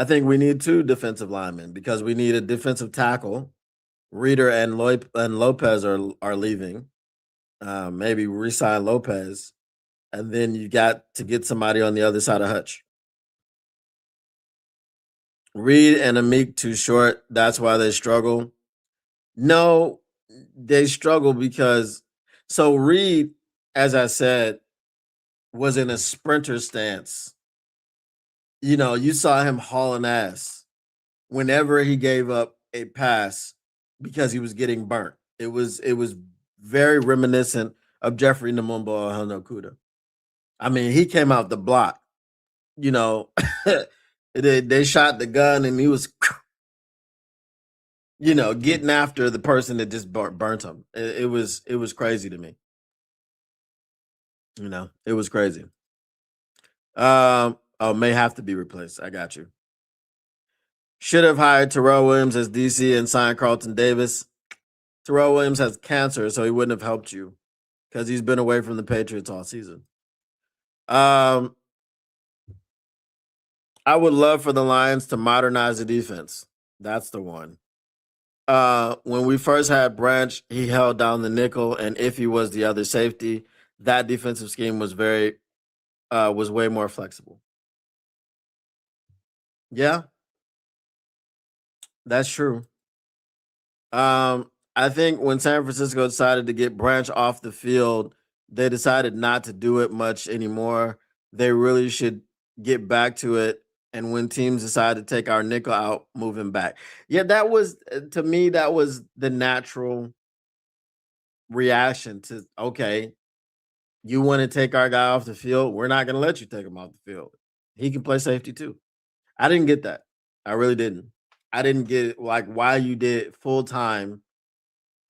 think we need 2 defensive linemen because we need a defensive tackle. Reader and Lopez are leaving. Maybe resign Lopez, and then you got to get somebody on the other side of Hutch. Reed and Amik too short. That's why they struggle. No, they struggle because Reed, as I said, was in a sprinter stance. You saw him hauling ass whenever he gave up a pass because he was getting burnt. It was very reminiscent of Jeffrey Namumbo or Hanokuda. I mean, he came out the block. They shot the gun and he was, getting after the person that just burnt him. It was crazy to me. It was crazy. May have to be replaced. I got you. Should have hired Terrell Williams as DC and signed Carlton Davis. Terrell Williams has cancer, so he wouldn't have helped you because he's been away from the Patriots all season. I would love for the Lions to modernize the defense. That's the one. When we first had Branch, he held down the nickel, and if he was the other safety, that defensive scheme was way more flexible. Yeah, that's true. I think when San Francisco decided to get Branch off the field, they decided not to do it much anymore. They really should get back to it. And when teams decide to take our nickel out, moving back. Yeah, that was to me, that was the natural reaction to okay, you want to take our guy off the field, we're not gonna let you take him off the field. He can play safety too. I didn't get that. I really didn't. I didn't get like why you did full time.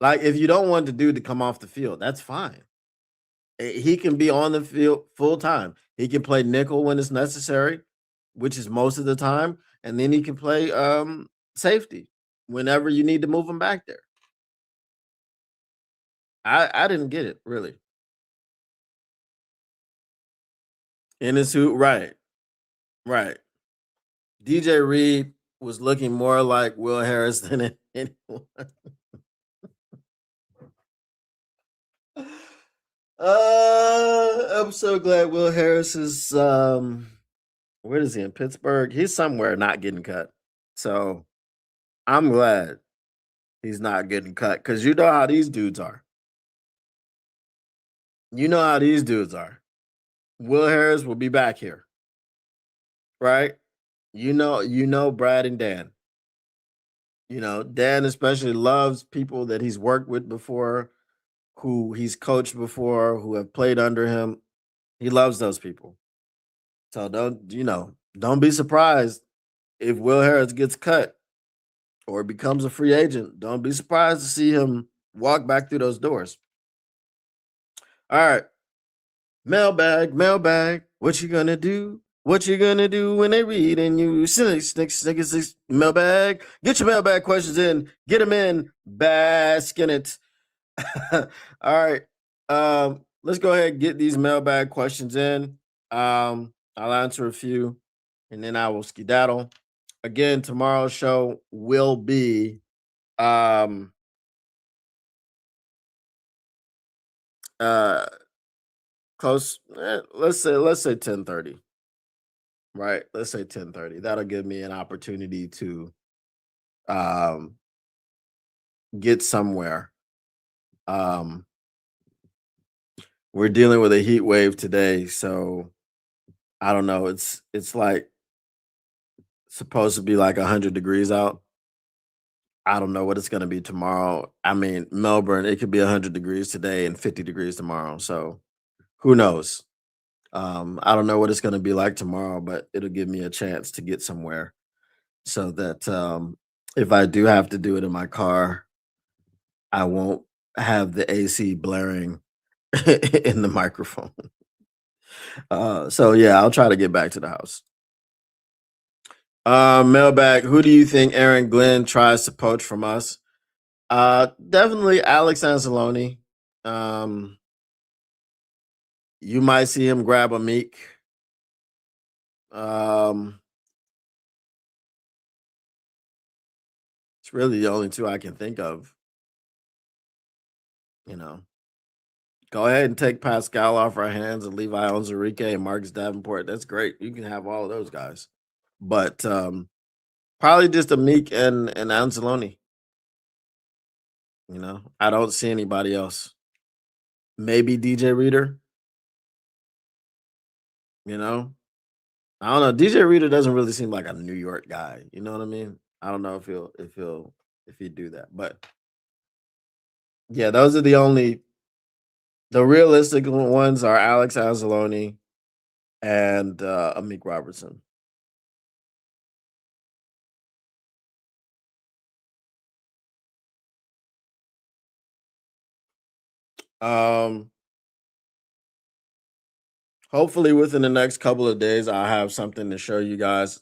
Like, if you don't want the dude to come off the field, that's fine. He can be on the field full time. He can play nickel when it's necessary, which is most of the time, and then he can play safety whenever you need to move him back there. I didn't get it really. In his suit, right, right. DJ Reed was looking more like Will Harris than anyone. I'm so glad Will Harris is where is he in Pittsburgh? He's somewhere not getting cut. So I'm glad he's not getting cut because you know how these dudes are. You know how these dudes are. Will Harris will be back here, right? You know Brad and Dan. You know, Dan especially loves people that he's worked with before, who he's coached before, who have played under him. He loves those people. So don't be surprised if Will Harris gets cut or becomes a free agent. Don't be surprised to see him walk back through those doors. All right. Mailbag, mailbag. What you gonna do? What you gonna do when they read and you six mailbag? Get your mailbag questions in. Get them in. Bask in it. All right. Let's go ahead and get these mailbag questions in. I'll answer a few and then I will skedaddle. Again, tomorrow's show will be um uh close let's say 10:30. Right. Let's say 10:30. That'll give me an opportunity to um get somewhere. Um we're dealing with a heat wave today, so I don't know. It's like supposed to be like 100 degrees out. I don't know what it's going to be tomorrow. I mean, Melbourne, it could be 100 degrees today and 50 degrees tomorrow. So, who knows? I don't know what it's going to be like tomorrow, but it'll give me a chance to get somewhere so that if I do have to do it in my car, I won't have the AC blaring in the microphone. So yeah, I'll try to get back to the house. Mailbag, who do you think Aaron Glenn tries to poach from us? Definitely Alex Anzalone. Um, you might see him grab a Meek. Um, it's really the only two I can think of. You know, go ahead and take Pascal off our hands and Levi Onwuzurike and Marcus Davenport. That's great. You can have all of those guys, but probably just a Meek and Anzalone. I don't see anybody else. Maybe DJ Reader. You know, I don't know. DJ Reader doesn't really seem like a New York guy. You know what I mean? I don't know if he'd do that, but yeah, those are the realistic ones are Alex Anzalone and Amik Robertson. Um, Hopefully within the next couple of days, I'll have something to show you guys.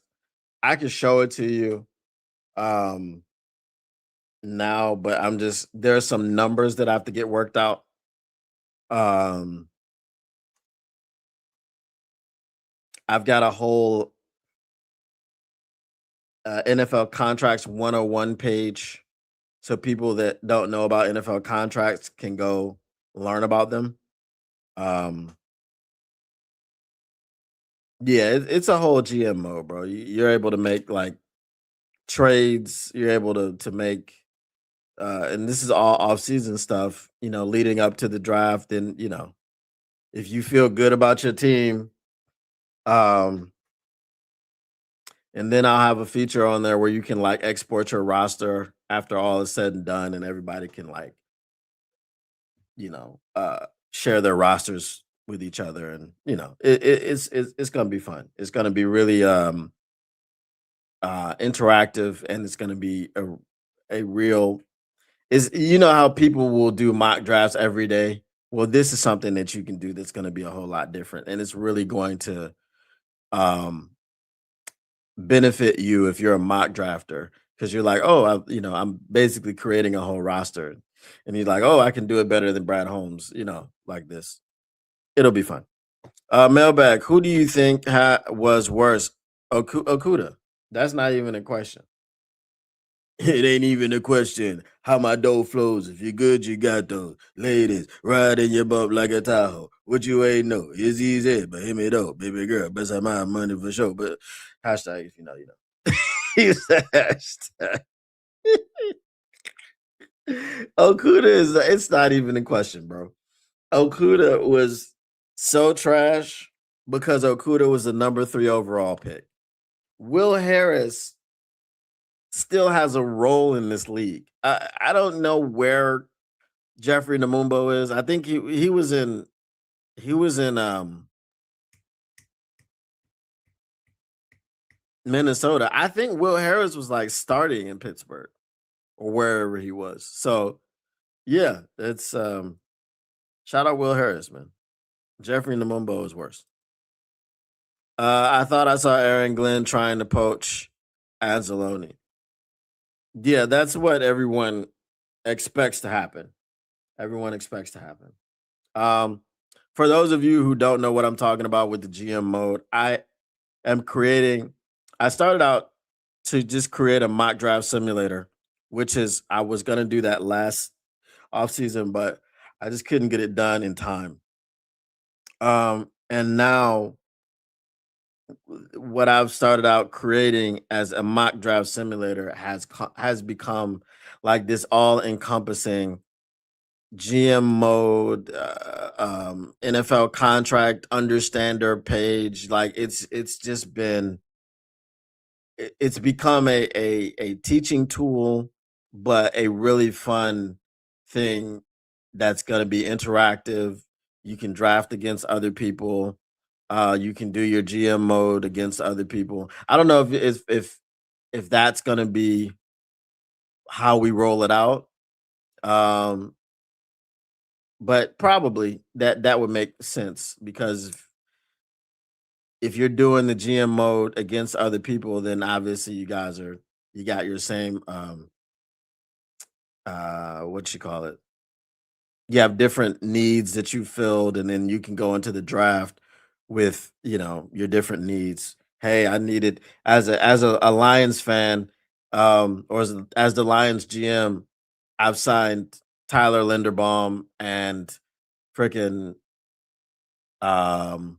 I can show it to you um now, but there's some numbers that I have to get worked out. Um, I've got a whole NFL contracts 101 page so people that don't know about NFL contracts can go learn about them. Um, yeah, it's a whole GM mode, bro. You're able to make like trades. You're able to make, and this is all off season stuff. Leading up to the draft, and if you feel good about your team, um, and then I'll have a feature on there where you can like export your roster after all is said and done, and everybody can like you know uh share their rosters with each other, and it's gonna be fun. It's gonna be really interactive, and it's gonna be a real is how people will do mock drafts every day. Well, this is something that you can do that's going to be a whole lot different, and it's really going to um benefit you if you're a mock drafter, because you're like, oh, I'm basically creating a whole roster, and you're like, oh, I can do it better than Brad Holmes, like this. It'll be fun. Mailbag, who do you think was worse? Okuda. That's not even a question. It ain't even a question. How my dough flows. If you're good, you got those. Ladies, ride in your bump like a Tahoe. What you ain't know. It's easy, but hit me though. Baby girl, best have my money for sure. But hashtag, if you know, you know. He said hashtag. Okuda it's not even a question, bro. Okuda was so trash because Okuda was the number 3 overall pick. Will Harris still has a role in this league. I don't know where Jeffrey Namumbo is. I think he was in Minnesota. I think Will Harris was like starting in Pittsburgh or wherever he was. So yeah, it's shout out Will Harris, man. Jeffrey Namumbo is worse. I thought I saw Aaron Glenn trying to poach Anzalone. Yeah, that's what everyone expects to happen. Everyone expects to happen. Um, for those of you who don't know what I'm talking about with the GM mode, am creating. I started out to just create a mock draft simulator, which is I was gonna do that last offseason, but I just couldn't get it done in time. And now what I've started out creating as a mock draft simulator has become like this all encompassing GM mode, NFL contract understander page. Like it's just been it's become a teaching tool, but a really fun thing that's going to be interactive. You can draft against other people. You can do your GM mode against other people. I don't know if that's going to be how we roll it out. Um, but probably that would make sense because if you're doing the GM mode against other people, then obviously you got your same what you call it. You have different needs that you filled, and then you can go into the draft with your different needs. Hey, I needed as a Lions fan, or as the Lions GM, I've signed Tyler Linderbaum and freaking um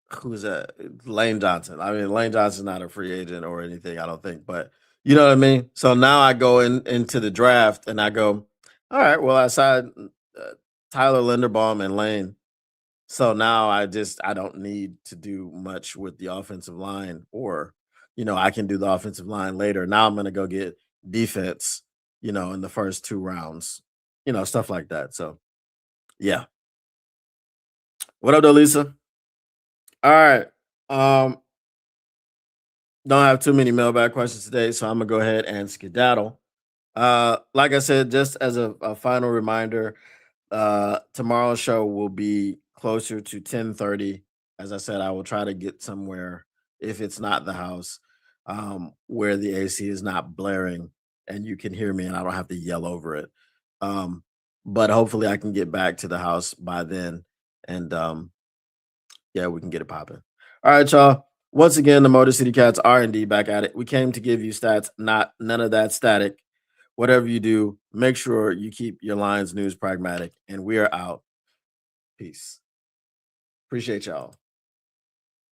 who's that? Lane Johnson. I mean, Lane Johnson's not a free agent or anything, I don't think, but you know what I mean? So now I go into the draft and I go, all right, well, I signed Tyler Linderbaum and Lane. So now I don't need to do much with the offensive line, or I can do the offensive line later. Now I'm gonna go get defense, in the first 2 rounds, stuff like that. So yeah. What up, though, Lisa? All right. Um, don't have too many mailbag questions today, so I'm gonna go ahead and skedaddle. Like I said, just as a final reminder, tomorrow's show will be closer to 10:30. As I said, I will try to get somewhere if it's not the house, where the AC is not blaring and you can hear me and I don't have to yell over it. Um, but hopefully I can get back to the house by then, and yeah, we can get it popping. All right, y'all. Once again, the Motor City Cats are indeed back at it. We came to give you stats, not none of that static. Whatever you do, make sure you keep your Lions news pragmatic. And we are out. Peace. Appreciate y'all.